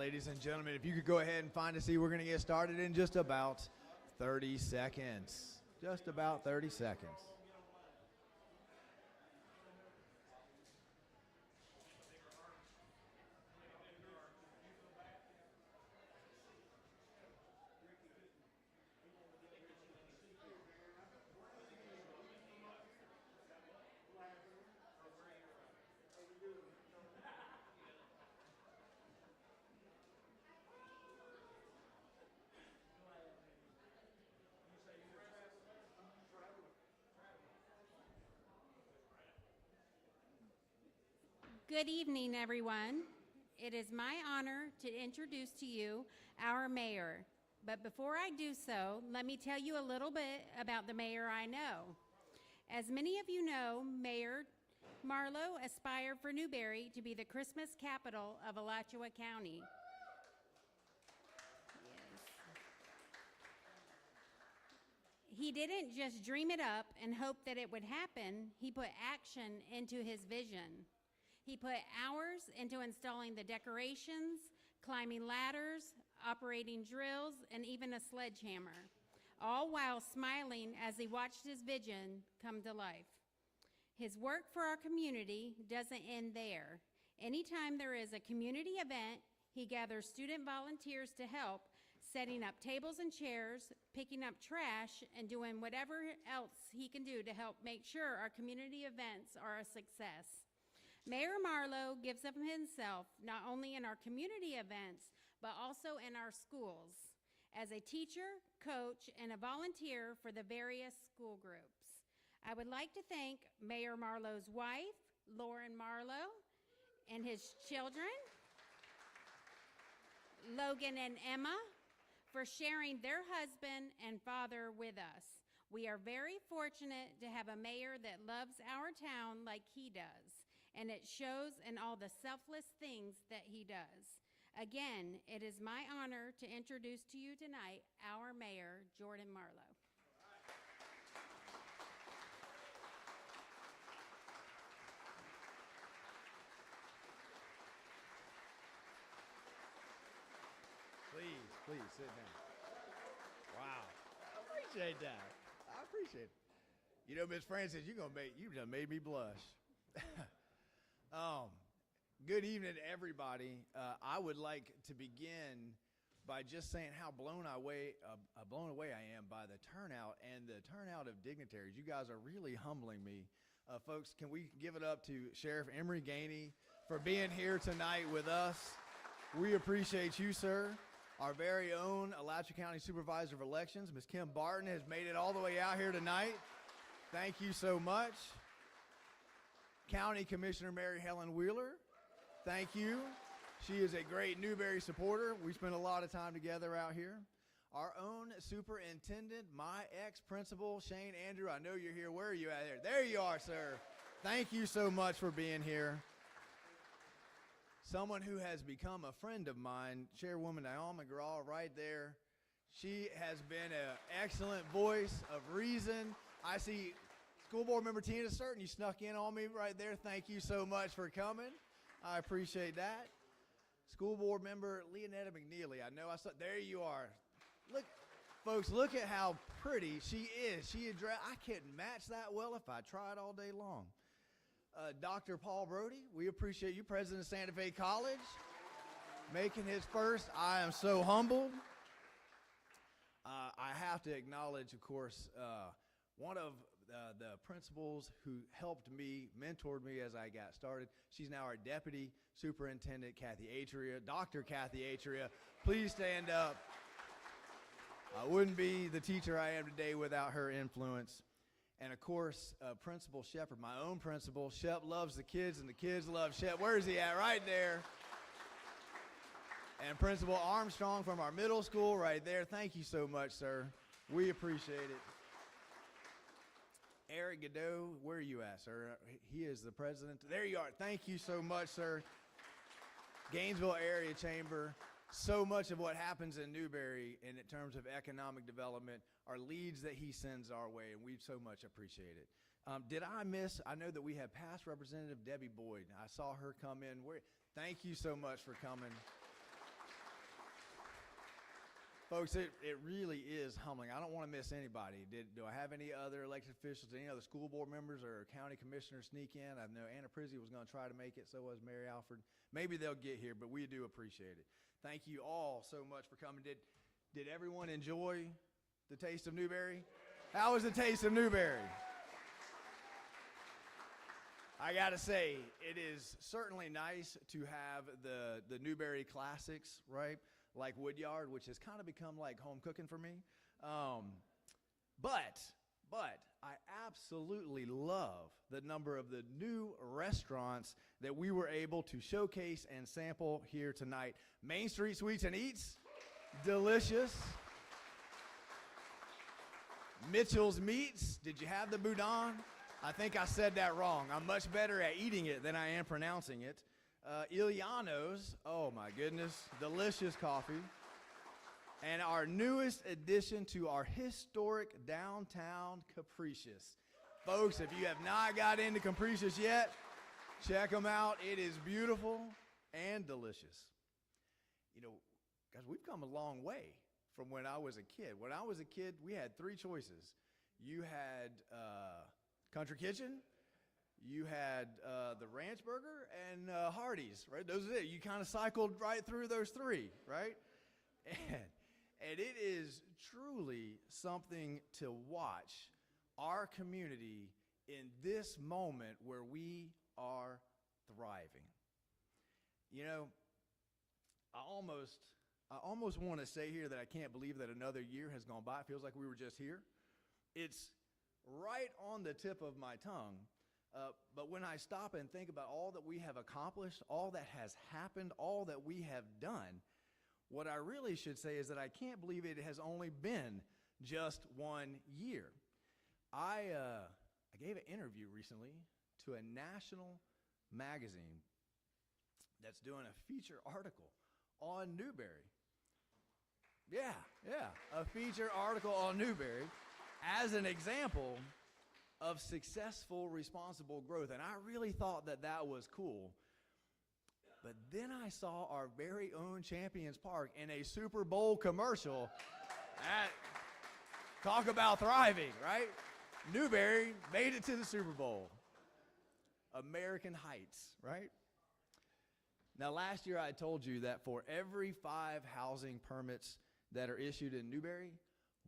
ladies and gentlemen, if you could go ahead and find a seat, we're going to get started in just about 30 seconds. Just about 30 seconds. Good evening, everyone. It is my honor to introduce to you our mayor. But before I do so, let me tell you a little bit about the mayor I know. As many of you know, Mayor Marlowe aspired for Newberry to be the Christmas capital of Alachua County. He didn't just dream it up and hope that it would happen. He put action into his vision. He put hours into installing the decorations, climbing ladders, operating drills, and even a sledgehammer, all while smiling as he watched his vision come to life. His work for our community doesn't end there. Anytime there is a community event, he gathers student volunteers to help, setting up tables and chairs, picking up trash, and doing whatever else he can do to help make sure our community events are a success. Mayor Marlowe gives of himself not only in our community events, but also in our schools, as a teacher, coach, and a volunteer for the various school groups. I would like to thank Mayor Marlowe's wife, Lauren Marlowe, and his children, Logan and Emma, for sharing their husband and father with us. We are very fortunate to have a mayor that loves our town like he does, and it shows in all the selfless things that he does. Again, it is my honor to introduce to you tonight our mayor, Jordan Marlowe. Please sit down. Wow. I appreciate that. I appreciate it. You know, Miss Francis, you done made me blush. Good evening, everybody. I would like to begin by just saying how blown away I am by the turnout and the turnout of dignitaries. You guys are really humbling me. Folks, can we give it up to Sheriff Emery Gainey for being here tonight with us? We appreciate you, sir. Our very own Alachua County Supervisor of Elections, Ms. Kim Barton, has made it all the way out here tonight. Thank you so much. County Commissioner Mary Helen Wheeler, thank you. She is a great Newberry supporter. We spend a lot of time together out here. Our own superintendent, my ex-principal, Shane Andrew. I know you're here. Where are you at there? There you are, sir. Thank you so much for being here. Someone who has become a friend of mine, Chairwoman Naomi McGraw, right there. She has been an excellent voice of reason. I see School Board Member Tina Certain, you snuck in on me right there. Thank you so much for coming. I appreciate that. School Board Member Leonetta McNeely, I know I saw, there you are. Look, folks, look at how pretty she is. I couldn't match that well if I tried all day long. Dr. Paul Brody, we appreciate you, President of Santa Fe College, making his first. I am so humbled. I have to acknowledge, of course, one of the principals who helped me, mentored me as I got started. She's now our Deputy Superintendent, Kathy Atria. Dr. Kathy Atria, please stand up. I wouldn't be the teacher I am today without her influence. And of course, Principal Shepard, my own principal. Shep loves the kids and the kids love Shep. Where is he at? Right there. And Principal Armstrong from our middle school right there. Thank you so much, sir. We appreciate it. Eric Godot, where are you at, sir? He is the president. There you are. Thank you so much, sir. Gainesville Area Chamber. So much of what happens in Newberry in terms of economic development are leads that he sends our way, and we so much appreciate it. Did I miss? I know that we have past Representative Debbie Boyd. I saw her come in. Thank you so much for coming. Folks, it really is humbling. I don't want to miss anybody. Do I have any other elected officials, any other school board members or county commissioners sneak in? I know Anna Prizzi was going to try to make it, so was Mary Alford. Maybe they'll get here, but we do appreciate it. Thank you all so much for coming. Did everyone enjoy the Taste of Newberry? How was the Taste of Newberry? I got to say, it is certainly nice to have the Newberry classics, right? Like Woodyard, which has kind of become like home cooking for me. But I absolutely love the number of the new restaurants that we were able to showcase and sample here tonight. Main Street Sweets and Eats, delicious. Mitchell's Meats, did you have the boudin? I think I said that wrong. I'm much better at eating it than I am pronouncing it. Iliano's, oh my goodness, delicious coffee. And our newest addition to our historic downtown Capricious. Folks, if you have not got into Capricious yet, check them out. It is beautiful and delicious. You know, guys, we've come a long way from when I was a kid. When I was a kid, we had three choices. You had Country Kitchen, you had the Ranch Burger, and Hardee's, right? Those are it. You kind of cycled right through those three, right? And it is truly something to watch our community in this moment where we are thriving. You know, I almost want to say here that I can't believe that another year has gone by. It feels like we were just here. It's right on the tip of my tongue. But when I stop and think about all that we have accomplished, all that has happened, all that we have done, what I really should say is that I can't believe it has only been just 1 year. I gave an interview recently to a national magazine that's doing a feature article on Newberry. Yeah, a feature article on Newberry as an example of successful, responsible growth. And I really thought that that was cool. But then I saw our very own Champions Park in a Super Bowl commercial. Talk about thriving, right? Newberry made it to the Super Bowl. American Heights, right? Now, last year I told you that for every 5 housing permits that are issued in Newberry,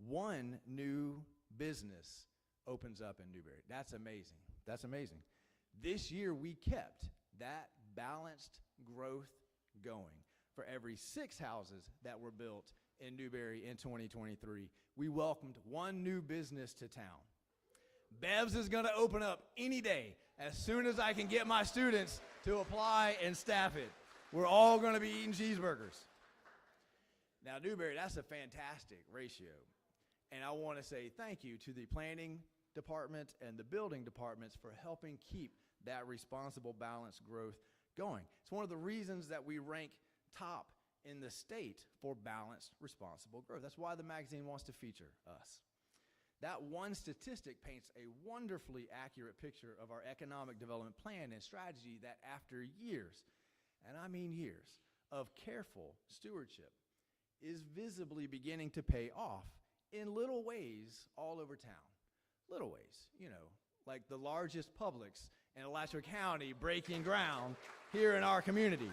1 new business opens up in Newberry. That's amazing. That's amazing. This year we kept that balanced growth going. For every 6 houses that were built in Newberry in 2023, we welcomed 1 new business to town. Bev's is going to open up any day as soon as I can get my students to apply and staff it. We're all going to be eating cheeseburgers. Now, Newberry, that's a fantastic ratio. And I want to say thank you to the planning department and the building departments for helping keep that responsible, balanced growth going. It's one of the reasons that we rank top in the state for balanced, responsible growth. That's why the magazine wants to feature us. That one statistic paints a wonderfully accurate picture of our economic development plan and strategy that after years, and I mean years, of careful stewardship is visibly beginning to pay off in little ways all over town. Little ways, you know, like the largest Publix in Alachua County breaking ground here in our community.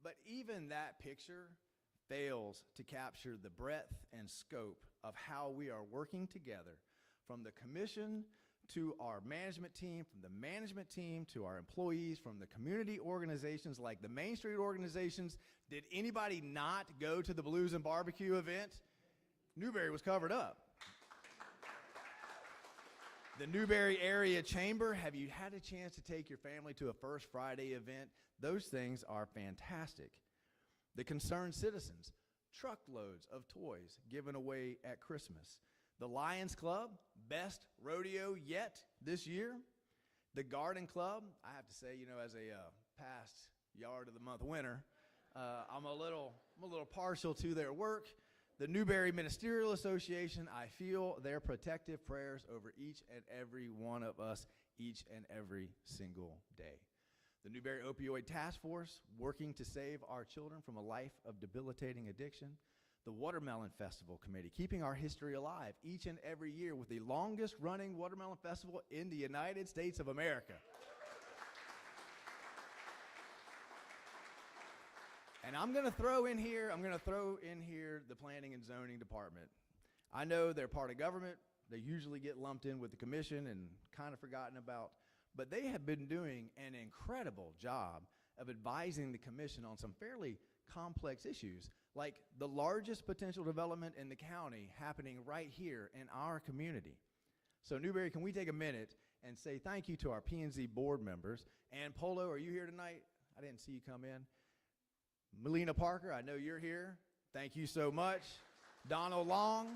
But even that picture fails to capture the breadth and scope of how we are working together, from the commission to our management team, from the management team to our employees, from the community organizations like the Main Street organizations. Did anybody not go to the Blues and Barbecue event? Newberry was covered up. The Newberry Area Chamber, have you had a chance to take your family to a First Friday event? Those things are fantastic. The Concerned Citizens, truckloads of toys given away at Christmas. The Lions Club, best rodeo yet this year. The Garden Club, I have to say, you know, as a past Yard of the Month winner, I'm a little partial to their work. The Newberry Ministerial Association, I feel their protective prayers over each and every one of us each and every single day. The Newberry Opioid Task Force, working to save our children from a life of debilitating addiction. The Watermelon Festival Committee, keeping our history alive each and every year with the longest running watermelon festival in the United States of America. And I'm going to throw in here the Planning and Zoning Department. I know they're part of government. They usually get lumped in with the commission and kind of forgotten about, but they have been doing an incredible job of advising the commission on some fairly complex issues, like the largest potential development in the county happening right here in our community. So Newberry, can we take a minute and say thank you to our P&Z board members? And Polo, are you here tonight? I didn't see you come in. Melina Parker, I know you're here. Thank you so much. Donald Long,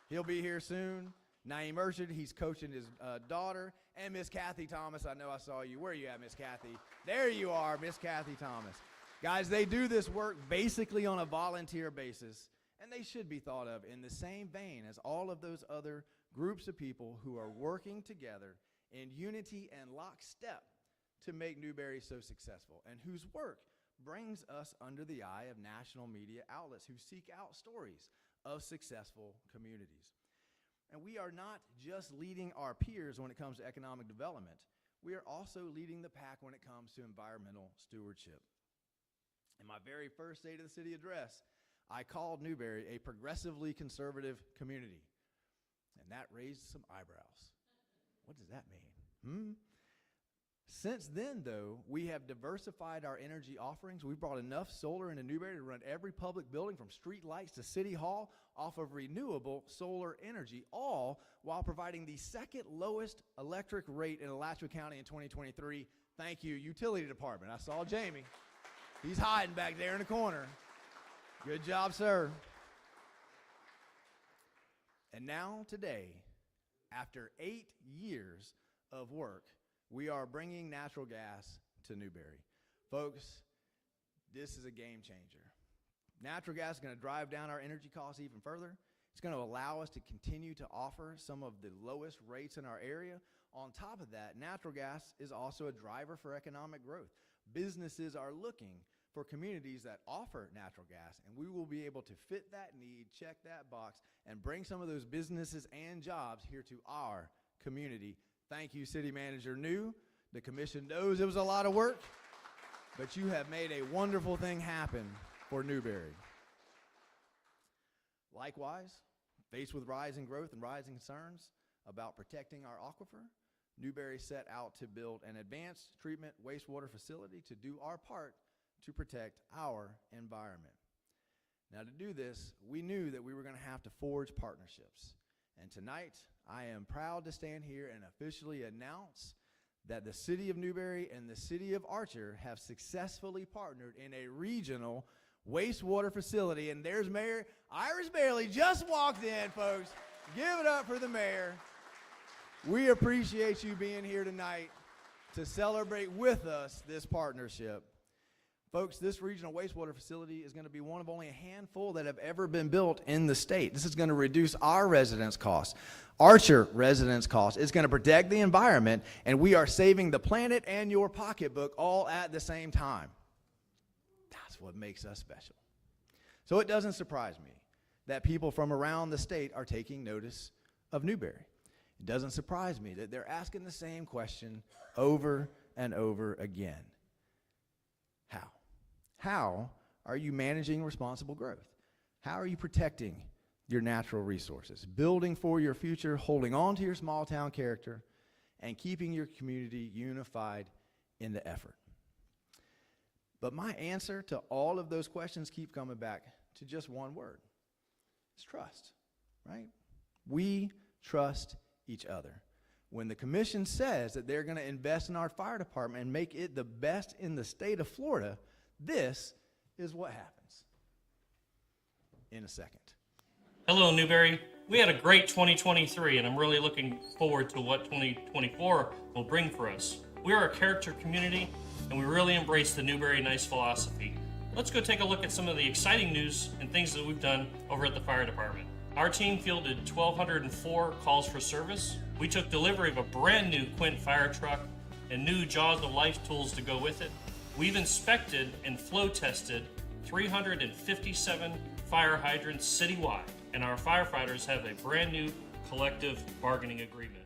he'll be here soon. Naeem Urshid, he's coaching his daughter. And Miss Kathy Thomas, I know I saw you. Where are you at, Miss Kathy? There you are, Miss Kathy Thomas. Guys, they do this work basically on a volunteer basis, and they should be thought of in the same vein as all of those other groups of people who are working together in unity and lockstep to make Newberry so successful, and whose work brings us under the eye of national media outlets who seek out stories of successful communities. And we are not just leading our peers when it comes to economic development. We are also leading the pack when it comes to environmental stewardship. In my very first State of the City address, I called Newberry a progressively conservative community. And that raised some eyebrows. What does that mean? Since then, though, we have diversified our energy offerings. We've brought enough solar into Newberry to run every public building from street lights to City Hall off of renewable solar energy, all while providing the second lowest electric rate in Alachua County in 2023. Thank you, Utility Department. I saw Jamie. He's hiding back there in the corner. Good job, sir. And now, today, after 8 years of work, we are bringing natural gas to Newberry. Folks, this is a game changer. Natural gas is going to drive down our energy costs even further. It's going to allow us to continue to offer some of the lowest rates in our area. On top of that, natural gas is also a driver for economic growth. Businesses are looking for communities that offer natural gas, and we will be able to fit that need, check that box, and bring some of those businesses and jobs here to our community. Thank you, City Manager New. The commission knows it was a lot of work, but you have made a wonderful thing happen for Newberry. Likewise, faced with rising growth and rising concerns about protecting our aquifer, Newberry set out to build an advanced treatment wastewater facility to do our part to protect our environment. Now, to do this, we knew that we were going to have to forge partnerships. And tonight, I am proud to stand here and officially announce that the City of Newberry and the City of Archer have successfully partnered in a regional wastewater facility. And there's Mayor Iris Bailey just walked in, folks. Give it up for the mayor. We appreciate you being here tonight to celebrate with us this partnership. Folks, this regional wastewater facility is going to be one of only a handful that have ever been built in the state. This is going to reduce our residents' costs, Archer residents' costs. It's going to protect the environment, and we are saving the planet and your pocketbook all at the same time. That's what makes us special. So it doesn't surprise me that people from around the state are taking notice of Newberry. It doesn't surprise me that they're asking the same question over and over again. How? How are you managing responsible growth? How are you protecting your natural resources, building for your future, holding on to your small town character, and keeping your community unified in the effort? But my answer to all of those questions keep coming back to just one word. It's trust, right? We trust each other. When the commission says that they're going to invest in our fire department and make it the best in the state of Florida, this is what happens in a second. Hello, Newberry. We had a great 2023, and I'm really looking forward to what 2024 will bring for us. We are a character community, and we really embrace the Newberry Nice philosophy. Let's go take a look at some of the exciting news and things that we've done over at the fire department. Our team fielded 1,204 calls for service. We took delivery of a brand new Quint fire truck. and new Jaws of Life tools to go with it. We've inspected and flow tested 357 fire hydrants citywide, and our firefighters have a brand new collective bargaining agreement.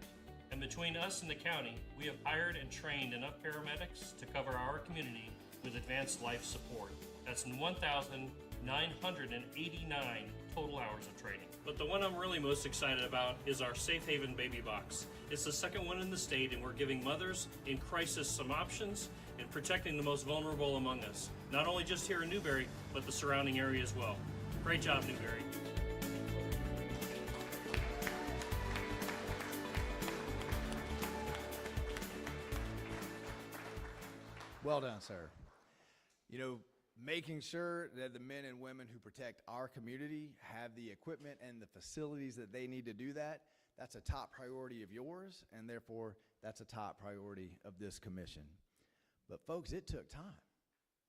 And between us and the county, we have hired and trained enough paramedics to cover our community with advanced life support. That's 1,989 total hours of training. But the one I'm really most excited about is our Safe Haven Baby Box. It's the second one in the state, and we're giving mothers in crisis some options and protecting the most vulnerable among us. Not only just here in Newberry, but the surrounding area as well. Great job, Newberry. Well done, sir. You know, making sure that the men and women who protect our community have the equipment and the facilities that they need to do that, that's a top priority of yours, and therefore that's a top priority of this commission. But folks, it took time.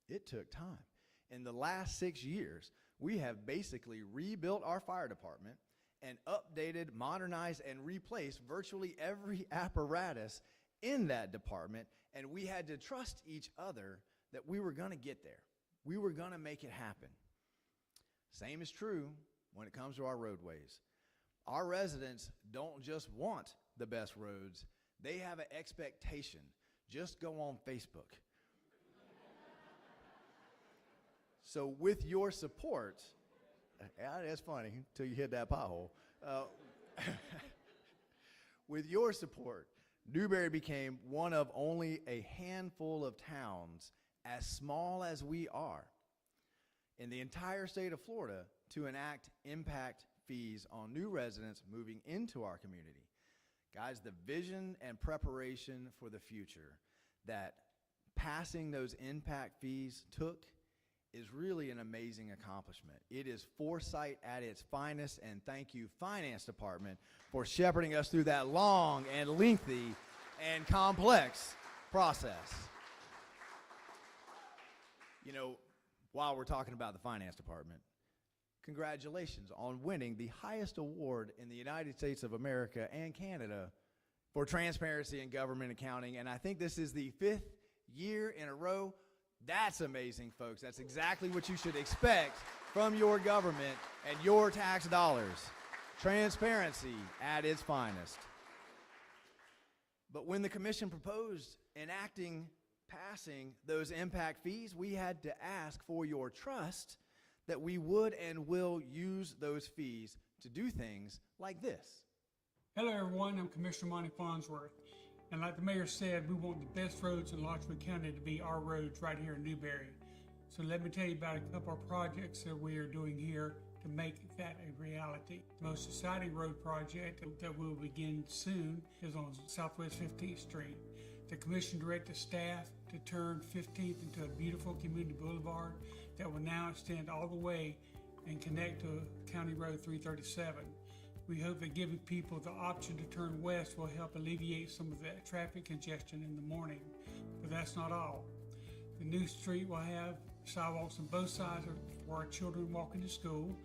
It took time. In the last 6 years, we have basically rebuilt our fire department and updated, modernized, and replaced virtually every apparatus in that department, and we had to trust each other that we were gonna get there. We were gonna make it happen. Same is true when it comes to our roadways. Our residents don't just want the best roads, they have an expectation. Just go on Facebook. So with your support, yeah, that's funny until you hit that pothole. With your support, Newberry became one of only a handful of towns, as small as we are, in the entire state of Florida to enact impact fees on new residents moving into our community. Guys, the vision and preparation for the future that passing those impact fees took is really an amazing accomplishment. It is foresight at its finest, and thank you, Finance Department, for shepherding us through that long and lengthy and complex process. You know, while we're talking about the Finance Department, congratulations on winning the highest award in the United States of America and Canada for transparency in government accounting, and I think this is the 5th year in a row. That's amazing, folks. That's exactly what you should expect from your government and your tax dollars. Transparency at its finest. But when the commission proposed passing those impact fees, we had to ask for your trust that we would and will use those fees to do things like this. Hello everyone, I'm Commissioner Monty Farnsworth. And like the mayor said, we want the best roads in Lawrence County to be our roads right here in Newberry. So let me tell you about a couple of projects that we are doing here to make that a reality. The most exciting road project that will begin soon is on Southwest 15th Street. The commission directed staff to turn 15th into a beautiful community boulevard that will now extend all the way and connect to County Road 337. We hope that giving people the option to turn west will help alleviate some of that traffic congestion in the morning. But that's not all. The new street will have sidewalks on both sides for our children walking to school,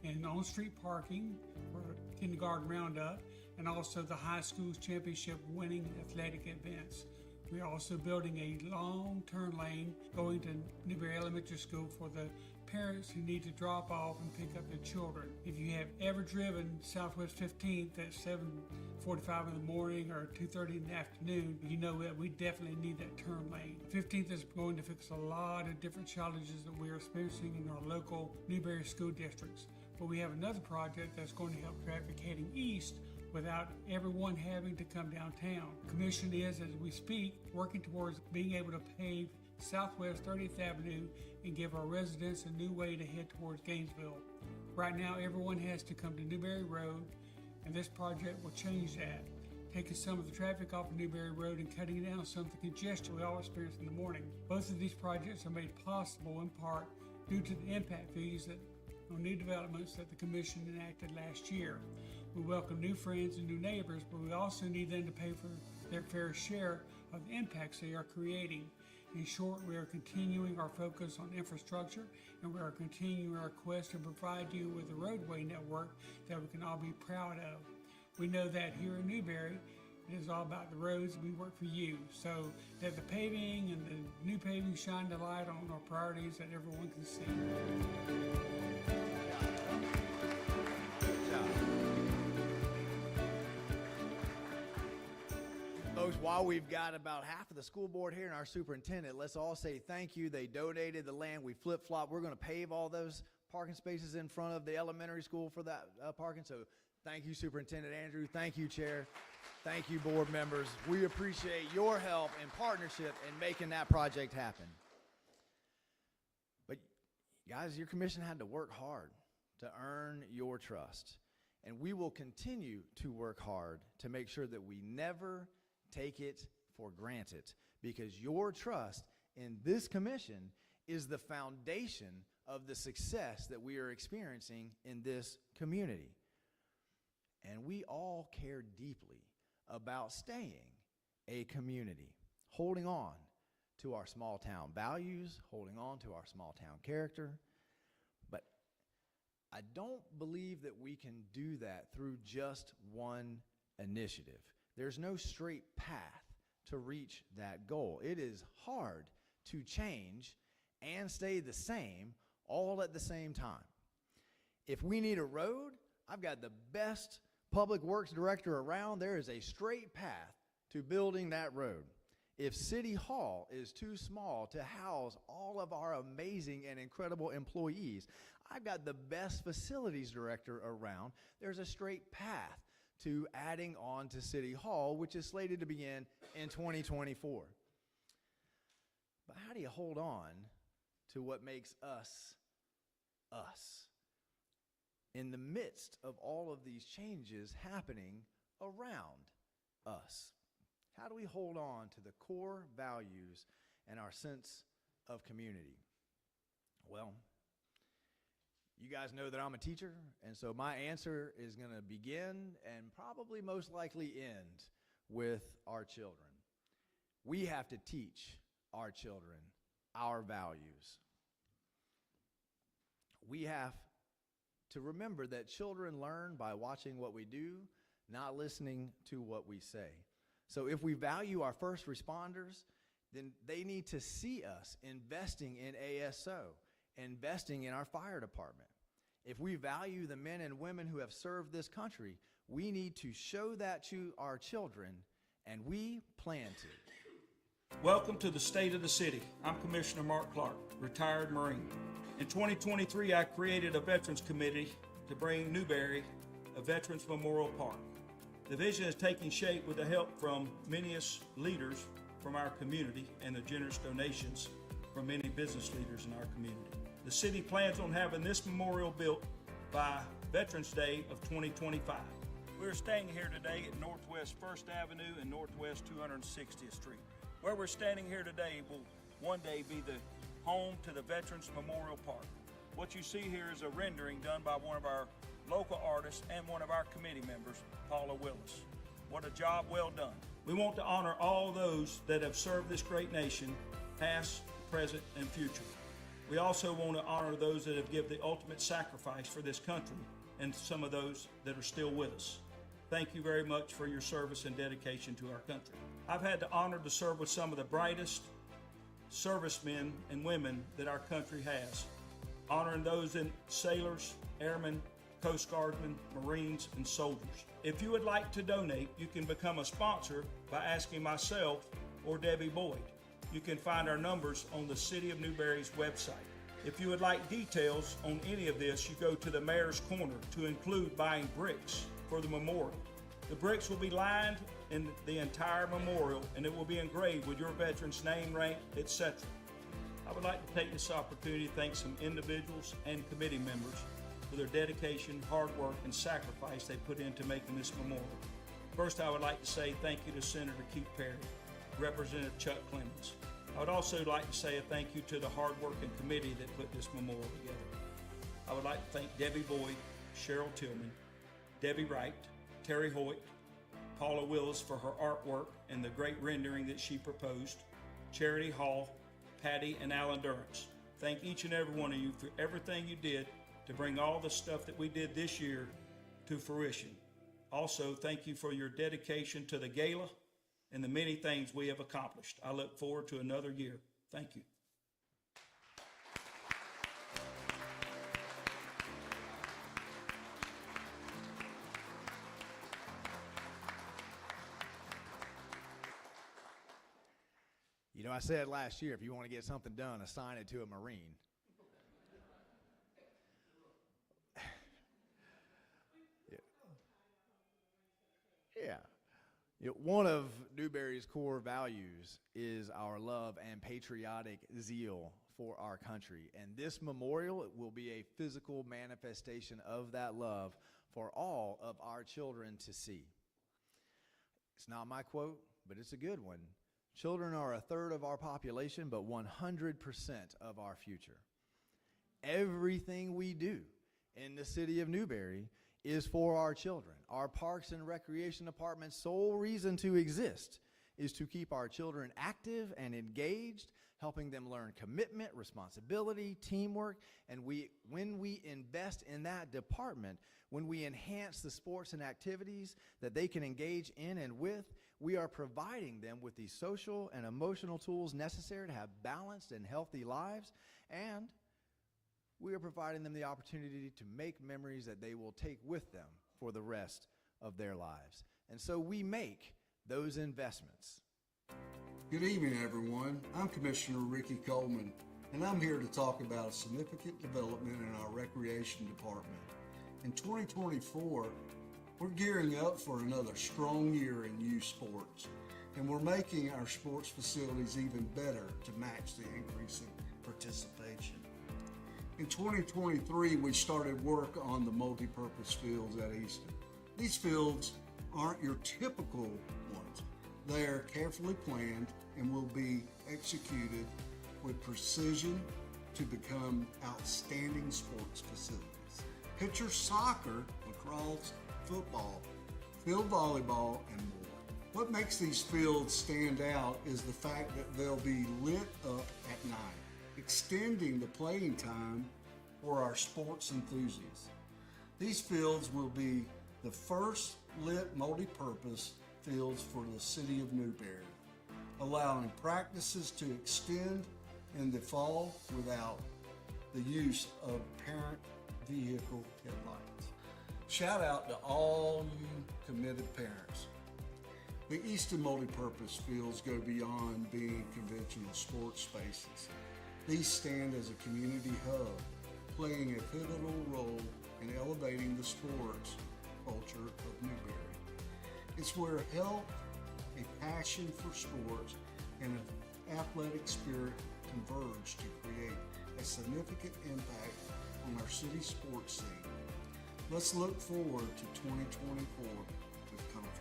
and on-street parking for kindergarten roundup, and also the high school's championship winning athletic events. We are also building a long turn lane going to Newberry Elementary School for the parents who need to drop off and pick up their children. If you have ever driven Southwest 15th at 7:45 in the morning or 2:30 in the afternoon, you know that we definitely need that turn lane. 15th is going to fix a lot of different challenges that we are experiencing in our local Newberry school districts. But we have another project that's going to help traffic heading east without everyone having to come downtown. The commission is, as we speak, working towards being able to pave Southwest 30th Avenue and give our residents a new way to head towards Gainesville. Right now, everyone has to come to Newberry Road, and this project will change that, taking some of the traffic off of Newberry Road and cutting down some of the congestion we all experience in the morning. Both of these projects are made possible in part due to the impact fees on new developments that the commission enacted last year. We welcome new friends and new neighbors, but we also need them to pay for their fair share of the impacts they are creating. In short, we are continuing our focus on infrastructure, and we are continuing our quest to provide you with a roadway network that we can all be proud of. We know that here in Newberry, It is all about the roads. We work for you. So that the paving and the new paving shine the light on our priorities that everyone can see. Good job. Folks, while we've got about half of the school board here and our superintendent, let's all say thank you. They donated the land. We flip-flop. We're going to pave all those parking spaces in front of the elementary school for that parking. So thank you, Superintendent Andrew. Thank you, Chair. Thank you, board members. We appreciate your help and partnership in making that project happen. But guys, your commission had to work hard to earn your trust. And we will continue to work hard to make sure that we never take it for granted, because your trust in this commission is the foundation of the success that we are experiencing in this community. And we all care deeply about staying a community, holding on to our small town values, holding on to our small town character. But I don't believe that we can do that through just one initiative. There's no straight path to reach that goal. It is hard to change and stay the same all at the same time. If we need a road, I've got the best public works director around. There is a straight path to building that road. If City Hall is too small to house all of our amazing and incredible employees, I've got the best facilities director around. There's a straight path to adding on to City Hall, which is slated to begin in 2024. But how do you hold on to what makes us us in the midst of all of these changes happening around us? How do we hold on to the core values and our sense of community? Well, you guys know that I'm a teacher, and so my answer is going to begin and probably most likely end with our children. We have to teach our children our values. We have to remember that children learn by watching what we do, not listening to what we say. So if we value our first responders, then they need to see us investing in ASO, investing in our fire department. If we value the men and women who have served this country, we need to show that to our children, and we plan to. Welcome to the State of the City. I'm Commissioner Mark Clark, retired Marine. In 2023, I created a Veterans Committee to bring Newberry a Veterans Memorial Park. The vision is taking shape with the help from many leaders from our community and the generous donations from many business leaders in our community. The city plans on having this memorial built by Veterans Day of 2025. We're standing here today at Northwest 1st Avenue and Northwest 260th Street. Where we're standing here today will one day be the home to the Veterans Memorial Park. What you see here is a rendering done by one of our local artists and one of our committee members, Paula Willis. What a job well done. We want to honor all those that have served this great nation, past, present, and future. We also want to honor those that have given the ultimate sacrifice for this country and some of those that are still with us. Thank you very much for your service and dedication to our country. I've had the honor to serve with some of the brightest servicemen and women that our country has, honoring those in sailors, airmen, Coast Guardsmen, Marines, and soldiers. If you would like to donate, you can become a sponsor by asking myself or Debbie Boyd. You can find our numbers on the City of Newberry's website. If you would like details on any of this, you go to the Mayor's Corner to include buying bricks for the memorial. The bricks will be lined in the entire memorial, and it will be engraved with your veteran's name, rank, etc. I would like to take this opportunity to thank some individuals and committee members for their dedication, hard work, and sacrifice they put into making this memorial. First, I would like to say thank you to Senator Keith Perry, Representative Chuck Clemens. I would also like to say a thank you to the hard-working committee that put this memorial together. I would like to thank Debbie Boyd, Cheryl Tillman, Debbie Wright, Terry Hoyt, Paula Willis for her artwork and the great rendering that she proposed, Charity Hall, Patty, and Alan Durrance. Thank each and every one of you for everything you did to bring all the stuff that we did this year to fruition. Also, thank you for your dedication to the gala and the many things we have accomplished. I look forward to another year. Thank you. You know, I said last year, if you want to get something done, assign it to a Marine. Yeah. One of Newberry's core values is our love and patriotic zeal for our country. And this memorial will be a physical manifestation of that love for all of our children to see. It's not my quote, but it's a good one. Children are a third of our population, but 100% of our future. Everything we do in the city of Newberry is for our children. Our Parks and Recreation Department's sole reason to exist is to keep our children active and engaged, helping them learn commitment, responsibility, teamwork, and when we invest in that department, when we enhance the sports and activities that they can engage in and with, we are providing them with the social and emotional tools necessary to have balanced and healthy lives, and we are providing them the opportunity to make memories that they will take with them for the rest of their lives. And so we make those investments. Good evening, everyone. I'm Commissioner Ricky Coleman, and I'm here to talk about a significant development in our recreation department. In 2024, we're gearing up for another strong year in youth sports, and we're making our sports facilities even better to match the increasing participation. In 2023, we started work on the multi-purpose fields at Easton. These fields aren't your typical ones. They are carefully planned and will be executed with precision to become outstanding sports facilities. Picture soccer, lacrosse, football, field volleyball, and more. What makes these fields stand out is the fact that they'll be lit up at night, extending the playing time for our sports enthusiasts. These fields will be the first lit multi-purpose fields for the city of Newberry, allowing practices to extend in the fall without the use of parent vehicle headlights. Shout out to all you committed parents. The Easton multi-purpose fields go beyond being conventional sports spaces. These stand as a community hub, playing a pivotal role in elevating the sports culture of Newberry. It's where health, a passion for sports, and an athletic spirit converge to create a significant impact on our city sports scene. Let's look forward to 2024 with confidence.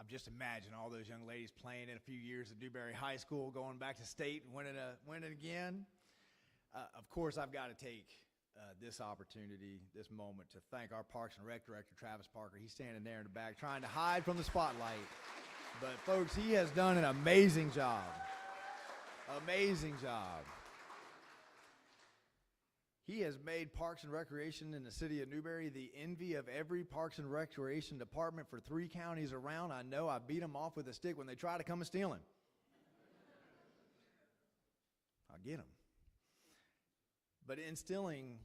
Just imagine all those young ladies playing in a few years at Newberry High School, going back to state and winning again. Of course, I've got to take this opportunity, this moment, to thank our Parks and Rec Director, Travis Parker. He's standing there in the back trying to hide from the spotlight. But, folks, he has done an amazing job. Amazing job. He has made Parks and Recreation in the city of Newberry the envy of every Parks and Recreation department for 3 counties around. I know I beat them off with a stick when they try to come and steal him. I'll get them. But instilling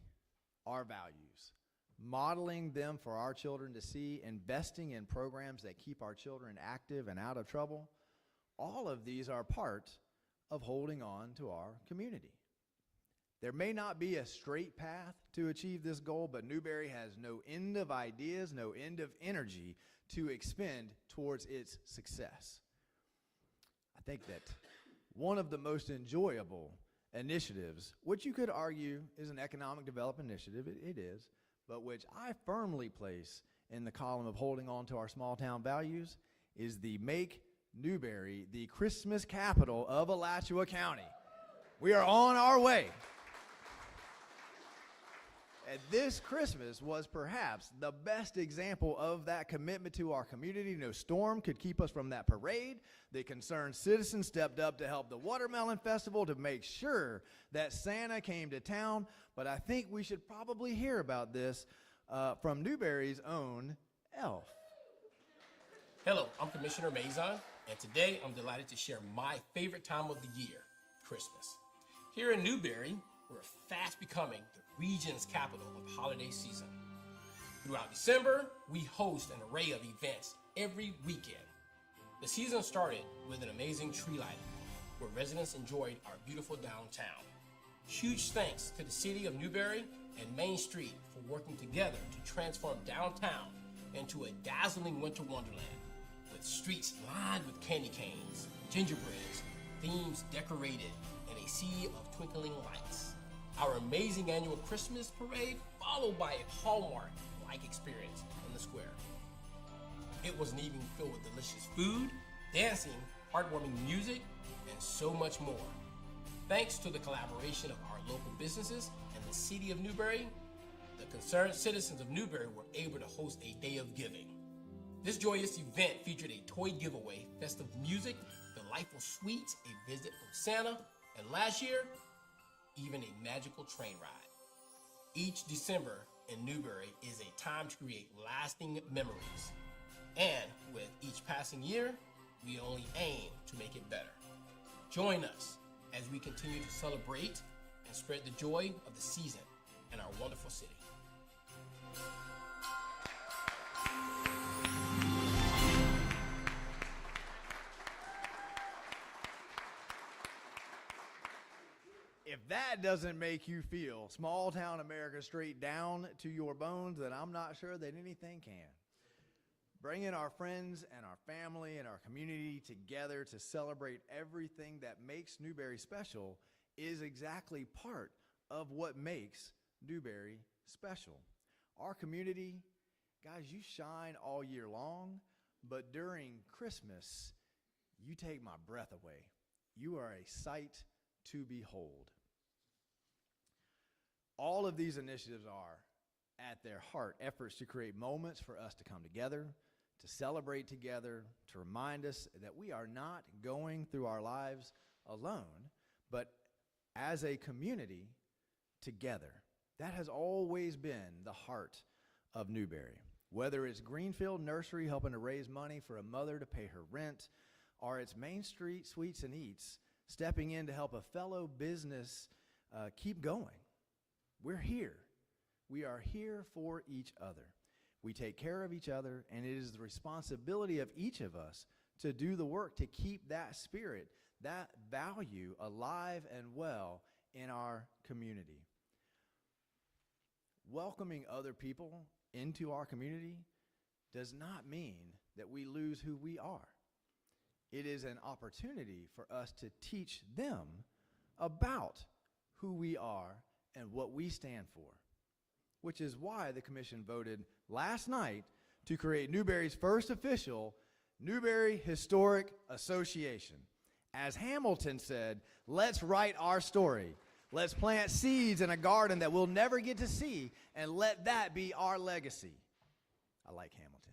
our values, modeling them for our children to see, investing in programs that keep our children active and out of trouble, all of these are part of holding on to our community. There may not be a straight path to achieve this goal, but Newberry has no end of ideas, no end of energy to expend towards its success. I think that one of the most enjoyable initiatives, which you could argue is an economic development initiative, it is, but which I firmly place in the column of holding on to our small town values, is the Make Newberry the Christmas capital of Alachua County. We are on our way. And this Christmas was perhaps the best example of that commitment to our community. No storm could keep us from that parade. The concerned citizens stepped up to help the Watermelon Festival to make sure that Santa came to town. But I think we should probably hear about this from Newberry's own Elf. Hello, I'm Commissioner Mazon, and today I'm delighted to share my favorite time of the year, Christmas. Here in Newberry, we're fast becoming the region's capital of holiday season. Throughout December, we host an array of events every weekend. The season started with an amazing tree lighting, where residents enjoyed our beautiful downtown. Huge thanks to the City of Newberry and Main Street for working together to transform downtown into a dazzling winter wonderland, with streets lined with candy canes, gingerbreads, themes decorated, and a sea of twinkling lights. Our amazing annual Christmas parade followed by a Hallmark-like experience in the square. It was an evening filled with delicious food, dancing, heartwarming music, and so much more. Thanks to the collaboration of our local businesses and the City of Newberry, the concerned citizens of Newberry were able to host a day of giving. This joyous event featured a toy giveaway, festive music, delightful sweets, a visit from Santa, and last year, even a magical train ride. Each December in Newberry is a time to create lasting memories. And with each passing year, we only aim to make it better. Join us as we continue to celebrate and spread the joy of the season in our wonderful city. If that doesn't make you feel small town America straight down to your bones, then I'm not sure that anything can. Bringing our friends and our family and our community together to celebrate everything that makes Newberry special is exactly part of what makes Newberry special. Our community, guys, you shine all year long, but during Christmas, you take my breath away. You are a sight to behold. All of these initiatives are, at their heart, efforts to create moments for us to come together, to celebrate together, to remind us that we are not going through our lives alone, but as a community together. That has always been the heart of Newberry. Whether it's Greenfield Nursery helping to raise money for a mother to pay her rent, or it's Main Street Sweets and Eats stepping in to help a fellow business keep going. We're here. We are here for each other. We take care of each other, and it is the responsibility of each of us to do the work to keep that spirit, that value alive and well in our community. Welcoming other people into our community does not mean that we lose who we are. It is an opportunity for us to teach them about who we are and what we stand for, which is why the commission voted last night to create Newberry's first official Newberry Historic Association. As Hamilton said, let's write our story. Let's plant seeds in a garden that we'll never get to see, and let that be our legacy. I like Hamilton.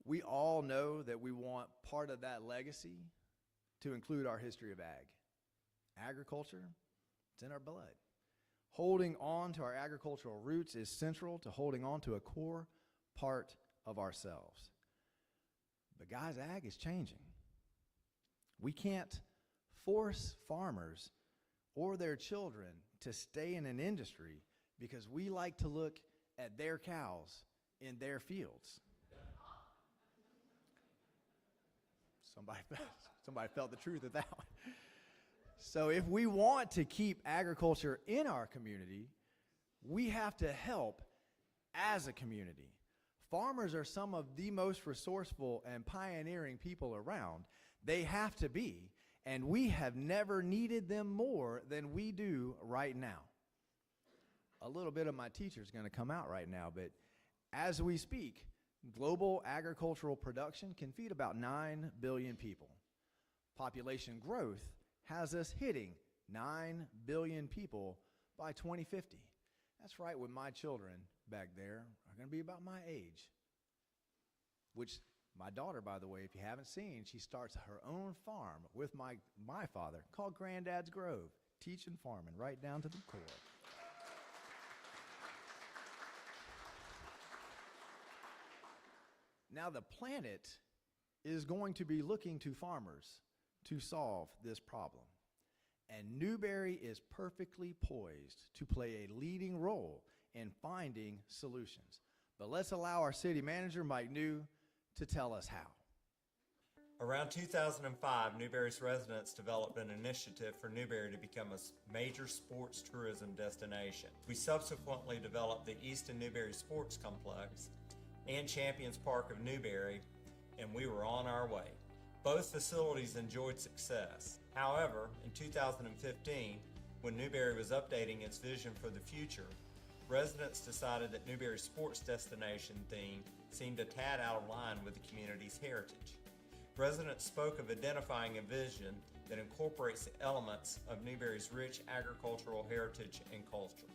We all know that we want part of that legacy to include our history of ag. Agriculture, it's in our blood. Holding on to our agricultural roots is central to holding on to a core part of ourselves. But guys, ag is changing. We can't force farmers or their children to stay in an industry because we like to look at their cows in their fields. Somebody felt the truth of that one. So if we want to keep agriculture in our community, we have to help as a community. Farmers are some of the most resourceful and pioneering people around. They have to be, and we have never needed them more than we do right now. A little bit of my teacher is going to come out right now, but as we speak, global agricultural production can feed about 9 billion people. Population growth has us hitting 9 billion people by 2050. That's right, when my children back there are going to be about my age. Which my daughter, by the way, if you haven't seen, she starts her own farm with my father called Granddad's Grove, teaching farming right down to the core. Now the planet is going to be looking to farmers to solve this problem. And Newberry is perfectly poised to play a leading role in finding solutions. But let's allow our city manager, Mike New, to tell us how. Around 2005, Newberry's residents developed an initiative for Newberry to become a major sports tourism destination. We subsequently developed the Easton Newberry Sports Complex and Champions Park of Newberry, and we were on our way. Both facilities enjoyed success. However, in 2015, when Newberry was updating its vision for the future, residents decided that Newberry's sports destination theme seemed a tad out of line with the community's heritage. Residents spoke of identifying a vision that incorporates the elements of Newberry's rich agricultural heritage and culture.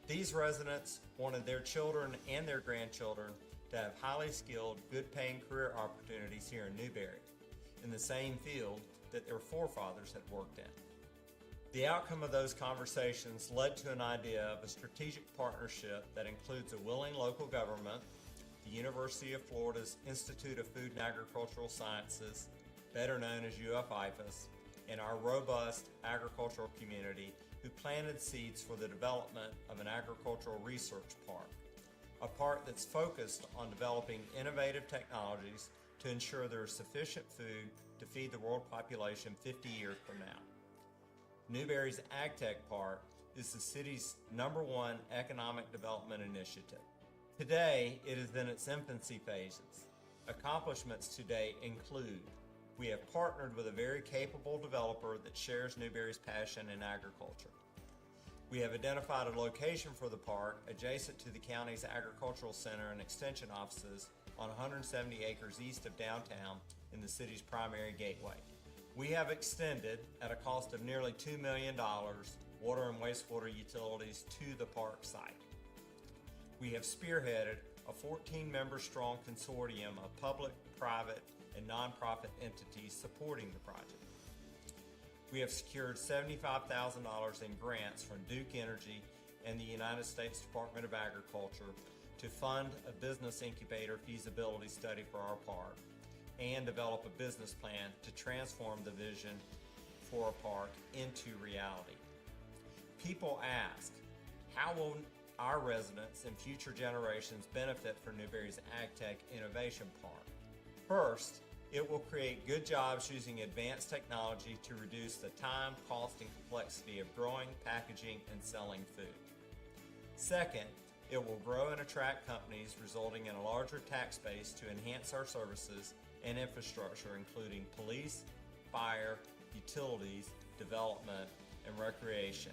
These residents wanted their children and their grandchildren to have highly skilled, good-paying career opportunities here in Newberry, in the same field that their forefathers had worked in. The outcome of those conversations led to an idea of a strategic partnership that includes a willing local government, the University of Florida's Institute of Food and Agricultural Sciences, better known as UF-IFAS, and our robust agricultural community who planted seeds for the development of an agricultural research park, a park that's focused on developing innovative technologies to ensure there is sufficient food to feed the world population 50 years from now. Newberry's AgTech Park is the city's #1 economic development initiative. Today, it is in its infancy phases. Accomplishments to date include: we have partnered with a very capable developer that shares Newberry's passion in agriculture. We have identified a location for the park adjacent to the county's agricultural center and extension offices on 170 acres east of downtown in the city's primary gateway. We have extended, at a cost of nearly $2 million, water and wastewater utilities to the park site. We have spearheaded a 14-member strong consortium of public, private, and nonprofit entities supporting the project. We have secured $75,000 in grants from Duke Energy and the United States Department of Agriculture to fund a business incubator feasibility study for our park and develop a business plan to transform the vision for a park into reality. People ask, how will our residents and future generations benefit from Newberry's AgTech Innovation Park? First, it will create good jobs using advanced technology to reduce the time, cost, and complexity of growing, packaging, and selling food. Second, it will grow and attract companies, resulting in a larger tax base to enhance our services and infrastructure, including police, fire, utilities, development, and recreation.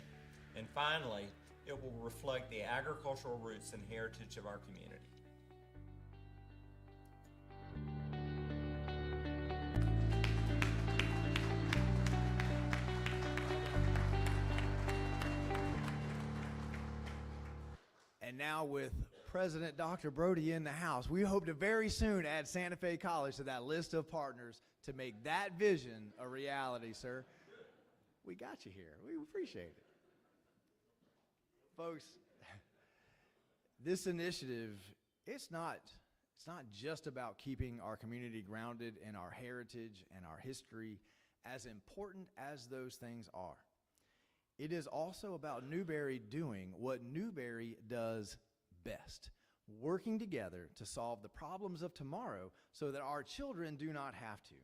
And finally, it will reflect the agricultural roots and heritage of our community. And now with President Dr. Brody in the house, we hope to very soon add Santa Fe College to that list of partners to make that vision a reality, sir. We got you here. We appreciate it. Folks, this initiative, it's not just about keeping our community grounded in our heritage and our history, as important as those things are. It is also about Newberry doing what Newberry does best, working together to solve the problems of tomorrow so that our children do not have to.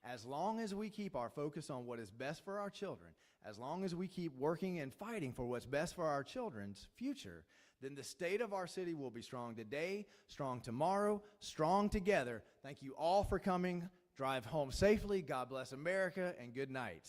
As long as we keep our focus on what is best for our children, as long as we keep working and fighting for what's best for our children's future, then the state of our city will be strong today, strong tomorrow, strong together. Thank you all for coming. Drive home safely. God bless America, and good night.